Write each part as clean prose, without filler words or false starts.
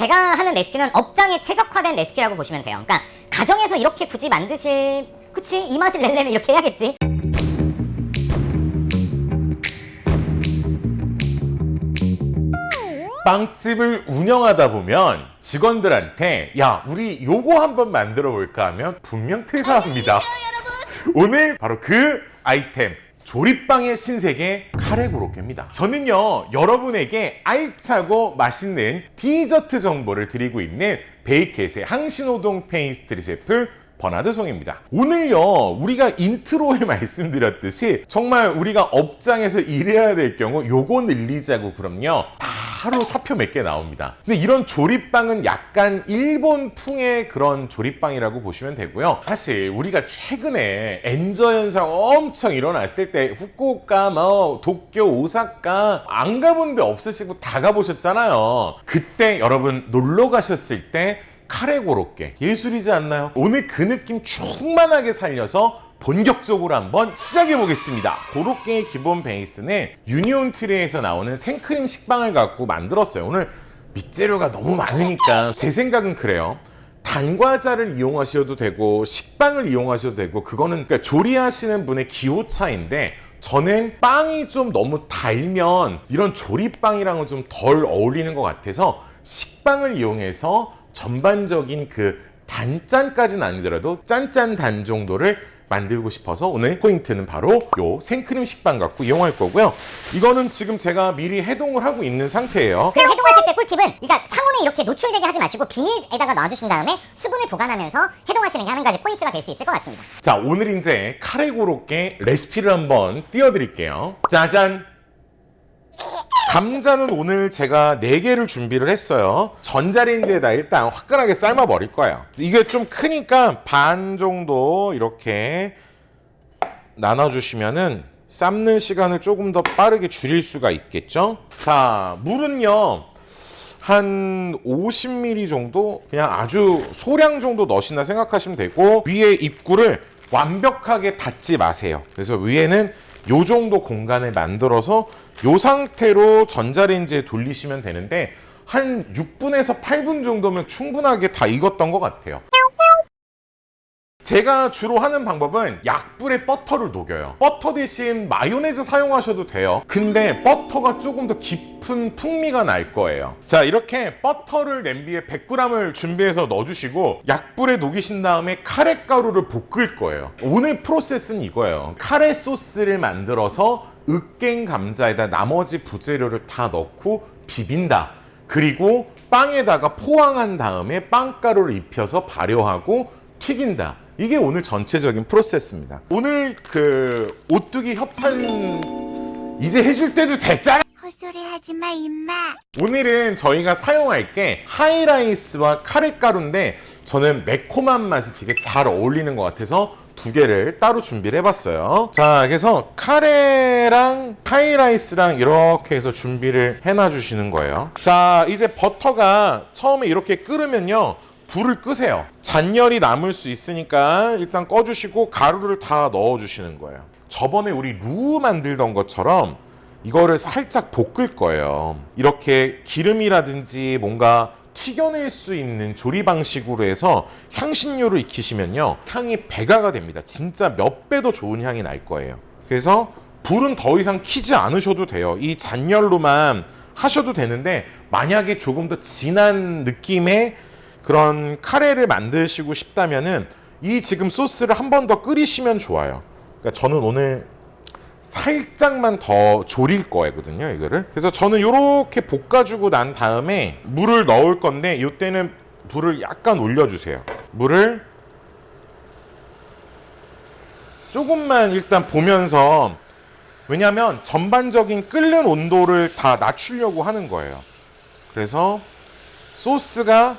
제가 하는 레시피는 업장에 최적화된 레시피라고 보시면 돼요. 그러니까 가정에서 이렇게 굳이 만드실, 그치? 이 맛을 내려면 이렇게 해야겠지. 빵집을 운영하다 보면 직원들한테 야, 우리 요거 한번 만들어 볼까 하면 분명 퇴사합니다. 오늘 바로 그 아이템, 조립빵의 신세계 카레고로케입니다. 저는요, 여러분에게 알차고 맛있는 디저트 정보를 드리고 있는 베이켓의 항신호동 페이스트리 셰프 버나드 송입니다. 오늘요, 우리가 인트로에 말씀드렸듯이 정말 우리가 업장에서 일해야 될 경우 요거 늘리자고 그럼요, 바로 사표 몇 개 나옵니다. 근데 이런 조립빵은 약간 일본풍의 그런 조립빵이라고 보시면 되고요. 사실 우리가 최근에 엔저 현상 엄청 일어났을 때 후쿠오카, 도쿄, 오사카 안 가본 데 없으시고 다 가보셨잖아요. 그때 여러분 놀러 가셨을 때 카레고로케 예술이지 않나요? 오늘 그 느낌 충만하게 살려서 본격적으로 한번 시작해 보겠습니다. 고로케의 기본 베이스는 유니온 트레이에서 나오는 생크림 식빵을 갖고 만들었어요. 오늘 밑재료가 너무 많으니까 제 생각은 그래요. 단과자를 이용하셔도 되고 식빵을 이용하셔도 되고, 그거는 그러니까 조리하시는 분의 기호 차인데, 저는 빵이 좀 너무 달면 이런 조립빵이랑은 좀 덜 어울리는 것 같아서 식빵을 이용해서 전반적인 그 단짠까지는 아니더라도 짠짠 단 정도를 만들고 싶어서 오늘 포인트는 바로 요 생크림 식빵 갖고 이용할 거고요. 이거는 지금 제가 미리 해동을 하고 있는 상태예요. 그리고 해동하실 때 꿀팁은, 그러니까 상온에 이렇게 노출되게 하지 마시고 비닐에다가 놔주신 다음에 수분을 보관하면서 해동하시는 게 한 가지 포인트가 될 수 있을 것 같습니다. 자, 오늘 이제 카레고로케 레시피를 한번 띄워드릴게요. 짜잔! 감자는 오늘 제가 4개를 준비를 했어요. 전자레인지에다 일단 화끈하게 삶아 버릴 거예요. 이게 좀 크니까 반 정도 이렇게 나눠주시면은 삶는 시간을 조금 더 빠르게 줄일 수가 있겠죠. 자, 물은요, 한 50ml 정도, 그냥 아주 소량 정도 넣으신다 생각하시면 되고, 위에 입구를 완벽하게 닫지 마세요. 그래서 위에는 요 정도 공간을 만들어서 요 상태로 전자레인지에 돌리시면 되는데, 한 6분에서 8분 정도면 충분하게 다 익었던 것 같아요. 제가 주로 하는 방법은 약불에 버터를 녹여요. 버터 대신 마요네즈 사용하셔도 돼요. 근데 버터가 조금 더 깊은 풍미가 날 거예요. 자, 이렇게 버터를 냄비에 100g을 준비해서 넣어주시고 약불에 녹이신 다음에 카레가루를 볶을 거예요. 오늘 프로세스는 이거예요. 카레 소스를 만들어서 으깬 감자에다 나머지 부재료를 다 넣고 비빈다. 그리고 빵에다가 포항한 다음에 빵가루를 입혀서 발효하고 튀긴다. 이게 오늘 전체적인 프로세스입니다. 오늘 그 오뚜기 협찬 이제 해줄 때도 됐잖아. 헛소리 하지마 임마. 오늘은 저희가 사용할 게 하이라이스와 카레가루인데, 저는 매콤한 맛이 되게 잘 어울리는 것 같아서 2개를 따로 준비를 해봤어요. 자, 그래서 카레랑 하이라이스랑 이렇게 해서 준비를 해놔 주시는 거예요. 자, 이제 버터가 처음에 이렇게 끓으면요, 불을 끄세요. 잔열이 남을 수 있으니까 일단 꺼주시고 가루를 다 넣어주시는 거예요. 저번에 우리 루 만들던 것처럼 이거를 살짝 볶을 거예요. 이렇게 기름이라든지 뭔가 튀겨낼 수 있는 조리 방식으로 해서 향신료를 익히시면요, 향이 배가가 됩니다. 진짜 몇 배 더 좋은 향이 날 거예요. 그래서 불은 더 이상 켜지 않으셔도 돼요. 이 잔열로만 하셔도 되는데, 만약에 조금 더 진한 느낌의 그런 카레를 만드시고 싶다면은 이 지금 소스를 한 번 더 끓이시면 좋아요. 그러니까 저는 오늘 살짝만 더 졸일 거거든요, 이거를. 그래서 저는 이렇게 볶아주고 난 다음에 물을 넣을 건데, 이때는 불을 약간 올려주세요. 물을 조금만 일단 보면서, 왜냐면 전반적인 끓는 온도를 다 낮추려고 하는 거예요. 그래서 소스가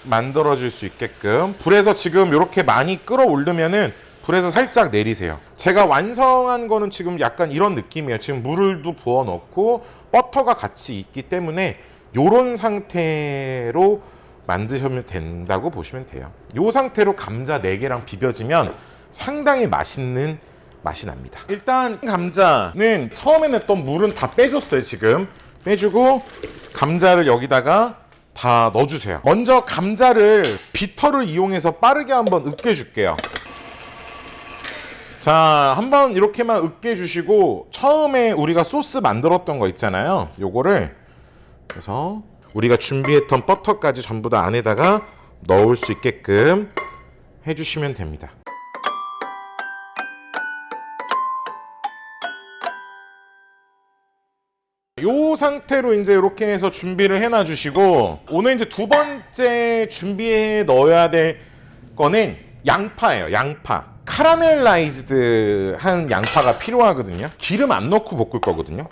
만들어질 수 있게끔 불에서 지금 이렇게 많이 끌어올리면은 불에서 살짝 내리세요. 제가 완성한 거는 지금 약간 이런 느낌이에요. 지금 물을도 부어 넣고 버터가 같이 있기 때문에 이런 상태로 만드시면 된다고 보시면 돼요. 이 상태로 감자 4개랑 비벼지면 상당히 맛있는 맛이 납니다. 일단 감자는 처음에 냈던 물은 다 빼줬어요. 지금 빼주고 감자를 여기다가 다 넣어주세요. 먼저 감자를 비터를 이용해서 빠르게 한번 으깨줄게요. 자, 한번 이렇게만 으깨주시고 처음에 우리가 소스 만들었던 거 있잖아요. 요거를 그래서 우리가 준비했던 버터까지 전부 다 안에다가 넣을 수 있게끔 해주시면 됩니다. 요 상태로 이제 이렇게 해서 준비를 해놔 주시고, 오늘 이제 두 번째 준비해 넣어야 될 거는 양파예요. 양파. 카라멜라이즈드 한 양파가 필요하거든요. 기름 안 넣고 볶을 거거든요.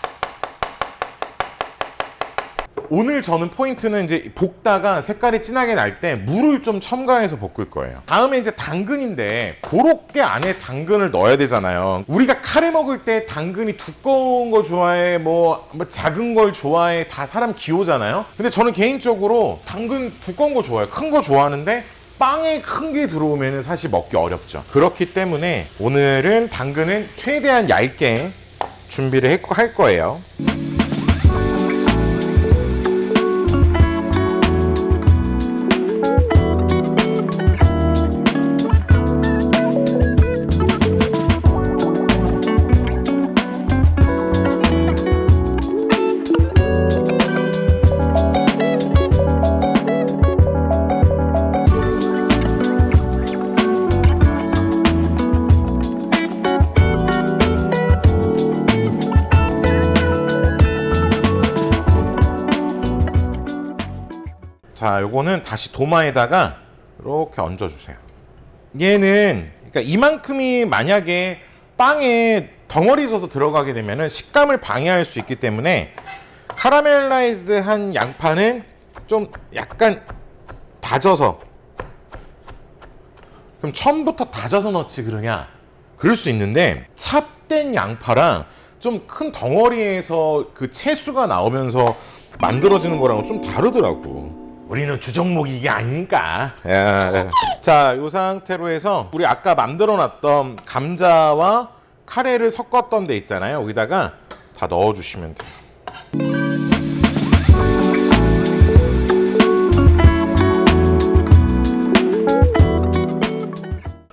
오늘 저는 포인트는 이제 볶다가 색깔이 진하게 날 때 물을 좀 첨가해서 볶을 거예요. 다음에 이제 당근인데 그렇게 안에 당근을 넣어야 되잖아요. 우리가 카레 먹을 때 당근이 두꺼운 거 좋아해, 뭐 작은 걸 좋아해, 다 사람 기호잖아요. 근데 저는 개인적으로 당근 두꺼운 거 좋아해요. 큰 거 좋아하는데 빵에 큰 게 들어오면 사실 먹기 어렵죠. 그렇기 때문에 오늘은 당근은 최대한 얇게 준비를 할 거예요. 자, 요거는 다시 도마에다가 이렇게 얹어주세요. 얘는 그러니까 이만큼이 만약에 빵에 덩어리 져서 들어가게 되면은 식감을 방해할 수 있기 때문에 카라멜라이즈한 양파는 좀 약간 다져서, 그럼 처음부터 다져서 넣지 그러냐? 그럴 수 있는데 찹된 양파랑 좀 큰 덩어리에서 그 채수가 나오면서 만들어지는 거랑은 좀 다르더라고. 우리는 주종목이 이게 아니니까. 자, 이 상태로 해서 우리 아까 만들어놨던 감자와 카레를 섞었던 데 있잖아요. 여기다가 다 넣어주시면 돼요.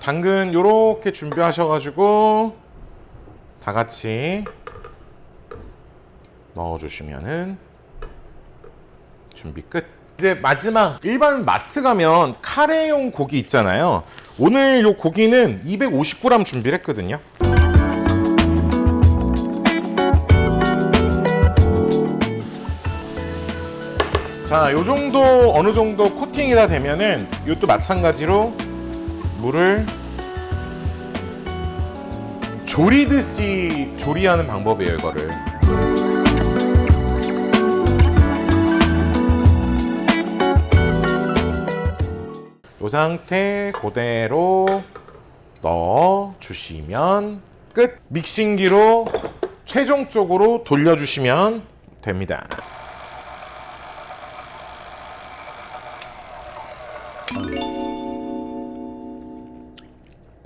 당근 요렇게 준비하셔가지고 다 같이 넣어주시면은 준비 끝. 이제 마지막, 일반 마트 가면 카레용 고기 있잖아요. 오늘 요 고기는 250g 준비를 했거든요. 자, 요 정도 어느 정도 코팅이 다 되면은 이것도 마찬가지로 물을 조리듯이 조리하는 방법이에요, 이거를. 이 상태 그대로 넣어주시면 끝. 믹싱기로 최종적으로 돌려주시면 됩니다.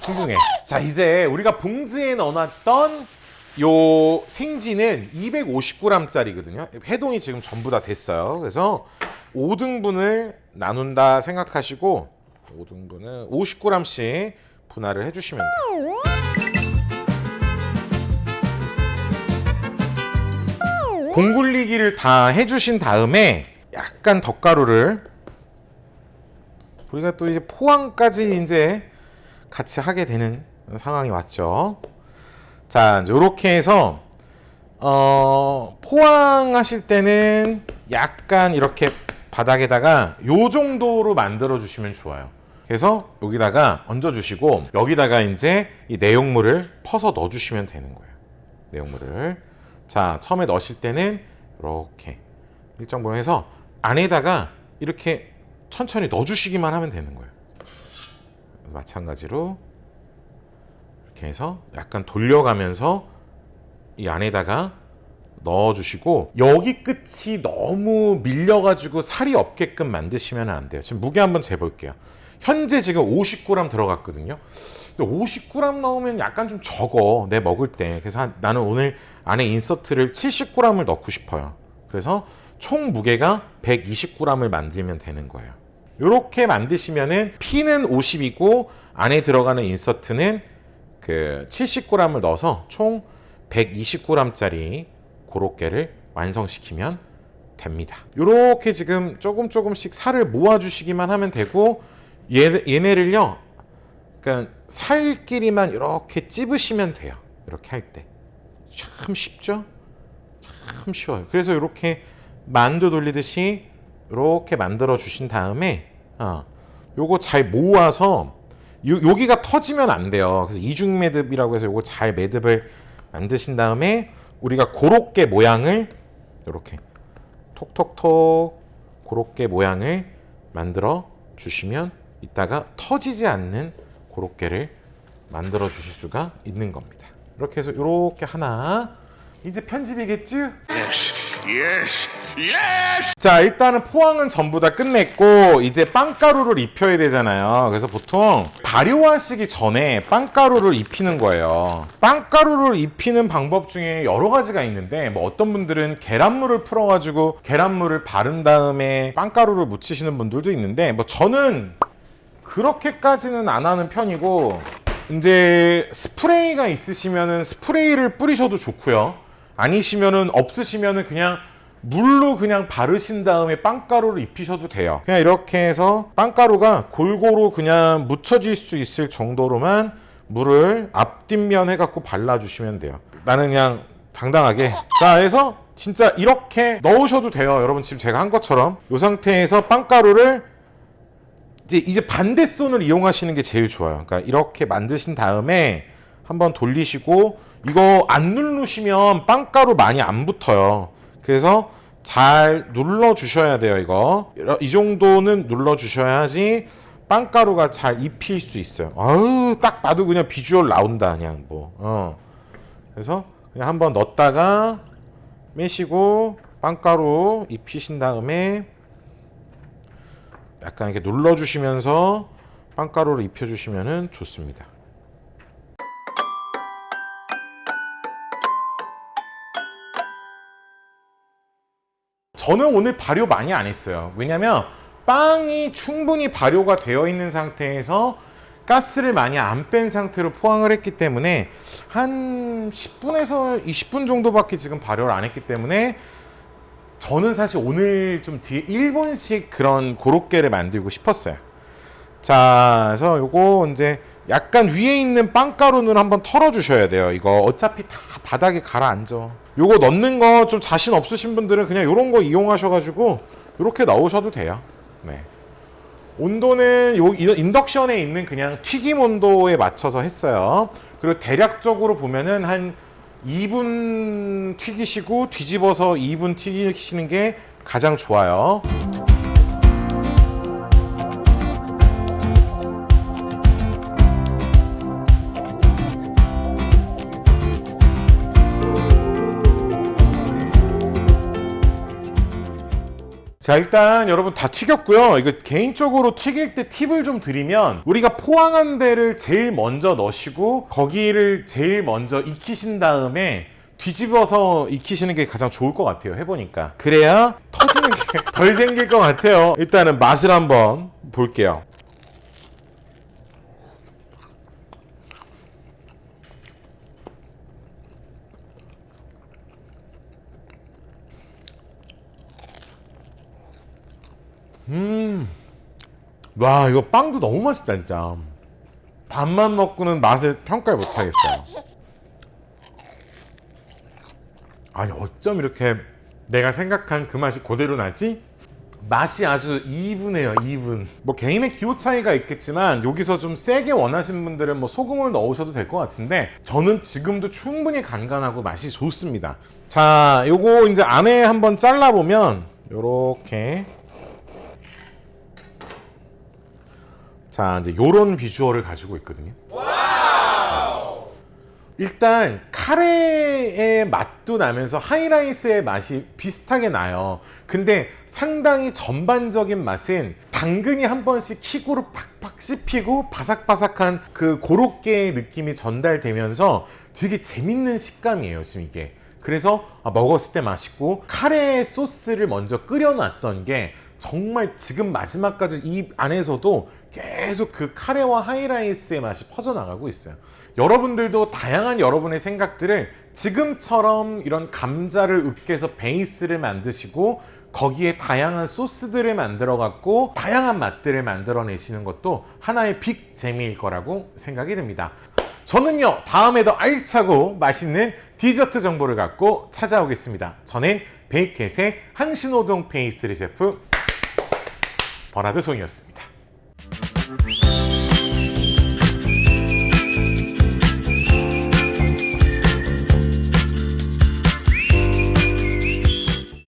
훌륭해. 자, 이제 우리가 봉지에 넣어놨던 요 생지는 250g짜리거든요. 해동이 지금 전부 다 됐어요. 그래서 5등분을 나눈다 생각하시고 5등분은 50g씩 분할을 해주시면 돼요. 공굴리기를 다 해주신 다음에 약간 덧가루를, 우리가 또 이제 포항까지 이제 같이 하게 되는 상황이 왔죠. 자, 이렇게 해서 포항하실 때는 약간 이렇게 바닥에다가 요 정도로 만들어 주시면 좋아요. 그래서 여기다가 얹어 주시고 여기다가 이제 이 내용물을 퍼서 넣어 주시면 되는 거예요. 내용물을. 자, 처음에 넣으실 때는 이렇게 일정 부분 해서 안에다가 이렇게 천천히 넣어 주시기만 하면 되는 거예요. 마찬가지로 이렇게 해서 약간 돌려가면서 이 안에다가 넣어주시고, 여기 끝이 너무 밀려가지고 살이 없게끔 만드시면 안 돼요. 지금 무게 한번 재볼게요. 현재 지금 50g 들어갔거든요. 근데 50g 넣으면 약간 좀 적어, 내 먹을 때. 그래서 나는 오늘 안에 인서트를 70g을 넣고 싶어요. 그래서 총 무게가 120g을 만들면 되는 거예요. 이렇게 만드시면은 피는 50이고 안에 들어가는 인서트는 그 70g을 넣어서 총 120g짜리 고로케를 완성시키면 됩니다. 이렇게 지금 조금씩 살을 모아주시기만 하면 되고 얘네를요, 그러니까 살끼리만 이렇게 찝으시면 돼요. 이렇게 할 때 참 쉽죠? 참 쉬워요. 그래서 이렇게 만두 돌리듯이 이렇게 만들어 주신 다음에 요거 잘 모아서 여기가 터지면 안 돼요. 그래서 이중 매듭이라고 해서 요거 잘 매듭을 만드신 다음에 우리가 고로케 모양을 이렇게 톡톡톡 고로케 모양을 만들어 주시면 이따가 터지지 않는 고로케를 만들어 주실 수가 있는 겁니다. 이렇게 해서 이렇게 하나, 이제 편집이겠죠? 자, 일단은 포항은 전부 다 끝냈고 이제 빵가루를 입혀야 되잖아요. 그래서 보통 발효하시기 전에 빵가루를 입히는 거예요. 빵가루를 입히는 방법 중에 여러 가지가 있는데 뭐 어떤 분들은 계란물을 풀어가지고 계란물을 바른 다음에 빵가루를 묻히시는 분들도 있는데 뭐 저는 그렇게까지는 안 하는 편이고, 이제 스프레이가 있으시면은 스프레이를 뿌리셔도 좋고요. 아니시면은 없으시면은 그냥 물로 그냥 바르신 다음에 빵가루를 입히셔도 돼요. 그냥 이렇게 해서 빵가루가 골고루 그냥 묻혀질 수 있을 정도로만 물을 앞뒷면 해갖고 발라주시면 돼요. 나는 그냥 당당하게. 자, 해서 진짜 이렇게 넣으셔도 돼요. 여러분 지금 제가 한 것처럼 이 상태에서 빵가루를 이제 반대손을 이용하시는 게 제일 좋아요. 그러니까 이렇게 만드신 다음에 한번 돌리시고, 이거 안 누르시면 빵가루 많이 안 붙어요. 그래서 잘 눌러 주셔야 돼요. 이거 이 정도는 눌러 주셔야지 빵가루가 잘 입힐 수 있어요. 아우, 딱 봐도 그냥 비주얼 나온다. 그냥 그래서 그냥 한번 넣었다가 매시고 빵가루 입히신 다음에 약간 이렇게 눌러주시면서 빵가루를 입혀주시면 좋습니다. 저는 오늘 발효 많이 안 했어요. 왜냐면 빵이 충분히 발효가 되어 있는 상태에서 가스를 많이 안 뺀 상태로 포항을 했기 때문에 한 10분에서 20분 정도밖에 지금 발효를 안 했기 때문에 저는 사실 오늘 좀 뒤에 일본식 그런 고로케를 만들고 싶었어요. 자, 그래서 요거 이제 약간 위에 있는 빵가루는 한번 털어 주셔야 돼요. 이거 어차피 다 바닥에 가라앉아. 요거 넣는 거 좀 자신 없으신 분들은 그냥 요런 거 이용하셔가지고 요렇게 넣으셔도 돼요. 네. 온도는 요 인덕션에 있는 그냥 튀김 온도에 맞춰서 했어요. 그리고 대략적으로 보면은 한 2분 튀기시고 뒤집어서 2분 튀기시는 게 가장 좋아요. 자, 일단 여러분 다 튀겼고요. 이거 개인적으로 튀길 때 팁을 좀 드리면, 우리가 포항한 데를 제일 먼저 넣으시고 거기를 제일 먼저 익히신 다음에 뒤집어서 익히시는 게 가장 좋을 것 같아요. 해보니까 그래야 터지는 게 덜 생길 것 같아요. 일단은 맛을 한번 볼게요. 와, 이거 빵도 너무 맛있다 진짜. 밥만 먹고는 맛을 평가를 못하겠어요. 아니, 어쩜 이렇게 내가 생각한 그 맛이 그대로 나지? 맛이 아주 이분해요. 이분. 뭐 개인의 기호 차이가 있겠지만 여기서 좀 세게 원하시는 분들은 뭐 소금을 넣으셔도 될 것 같은데, 저는 지금도 충분히 간간하고 맛이 좋습니다. 자, 요거 이제 안에 한번 잘라보면 요렇게, 자, 이제 요런 비주얼을 가지고 있거든요. 일단 카레의 맛도 나면서 하이라이스의 맛이 비슷하게 나요. 근데 상당히 전반적인 맛은 당근이 한 번씩 킥으로 팍팍 씹히고 바삭바삭한 그 고로케의 느낌이 전달되면서 되게 재밌는 식감이에요, 지금 이게. 그래서 먹었을 때 맛있고, 카레 소스를 먼저 끓여놨던 게 정말 지금 마지막까지 이 안에서도 계속 그 카레와 하이라이스의 맛이 퍼져나가고 있어요. 여러분들도 다양한 여러분의 생각들을 지금처럼 이런 감자를 으깨서 베이스를 만드시고 거기에 다양한 소스들을 만들어 갖고 다양한 맛들을 만들어 내시는 것도 하나의 빅 재미일 거라고 생각이 듭니다. 저는요, 다음에 더 알차고 맛있는 디저트 정보를 갖고 찾아오겠습니다. 저는 베이켓의 한신호동 페이스트리 셰프 버나드 송이었습니다.